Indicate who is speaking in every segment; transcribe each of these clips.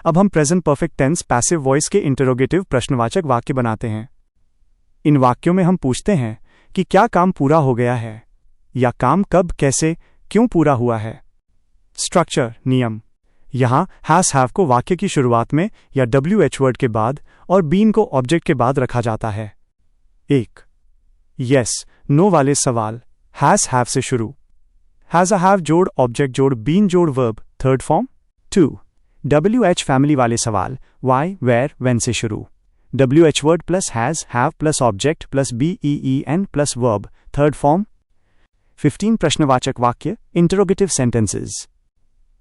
Speaker 1: अब हम present perfect tense passive voice के इंटरोगेटिव प्रश्नवाचक वाक्य बनाते हैं। इन वाक्यों में हम पूछते हैं कि क्या काम पूरा हो गया है, या काम कब, कैसे, क्यों पूरा हुआ है। स्ट्रक्चर, नियम। यहाँ हैज हैव को वाक्य की शुरुआत में या WH वर्ड के बाद और बीन को ऑब्जेक्ट के बाद रखा जाता है। 1. यस, नो वाले सवाल हैज हैव से शुरू। हैज अ हैव जोड़ ऑब्जेक्ट जोड़ बीन जोड़ verb, third form. 2. WH family वाले सवाल वाई, वेयर, वेन से शुरू। WH word plus has have plus object plus BEEN plus verb, third form. 15 प्रश्नवाचक वाक्य इंटरोगेटिव सेंटेंसेस।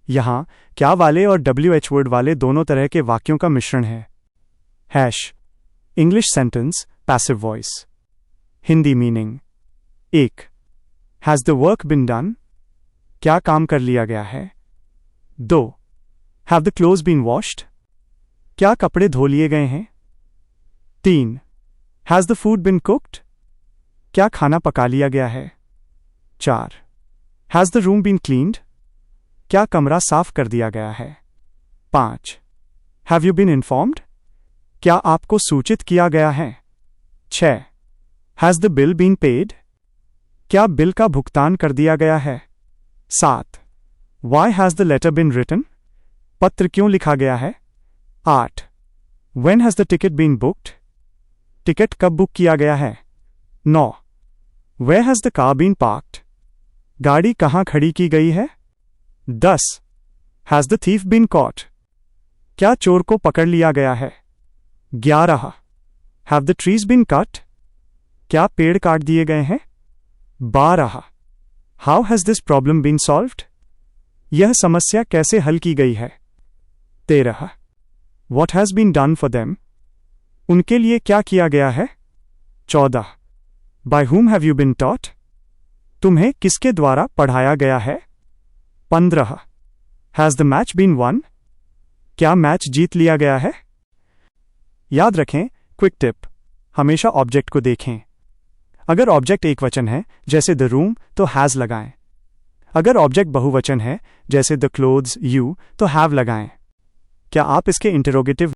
Speaker 1: यहाँ क्या वाले और WH वर्ड वाले दोनों तरह के वाक्यों का मिश्रण है। Hash, English sentence, passive voice. Hindi meaning. 1. Has the work been done, क्या काम कर लिया गया है। 2. Have the clothes been washed, क्या कपड़े धो लिए गए हैं। 3. Has the food been cooked, क्या खाना पका लिया गया है। 4. Has the room been cleaned, क्या कमरा साफ कर दिया गया है। 5. हैव यू बीन इन्फॉर्म्ड, क्या आपको सूचित किया गया है। 6. Has the bill been paid, क्या बिल का भुगतान कर दिया गया है। 7. Why has the letter been written, पत्र क्यों लिखा गया है। 8. When has the ticket been booked, ticket कब बुक किया गया है। 9. Where has the car been parked, गाड़ी कहाँ खड़ी की गई है। 10. Has the thief been caught, क्या चोर को पकड़ लिया गया है। 11. Have the trees been cut, क्या पेड़ काट दिए गए हैं। 12. How has this problem been solved, यह समस्या कैसे हल की गई है। 13. What has been done for them, उनके लिए क्या किया गया है। 14. By whom have you been taught, तुम्हें किसके द्वारा पढ़ाया गया है। 15. Has the match been won, क्या मैच जीत लिया गया है। याद रखें, क्विक टिप, हमेशा ऑब्जेक्ट को देखें। अगर ऑब्जेक्ट एक वचन है जैसे द रूम तो हैज लगाएं। अगर ऑब्जेक्ट बहुवचन है जैसे द क्लोथ्स, यू, तो हैव लगाएं। क्या आप इसके इंटरोगेटिव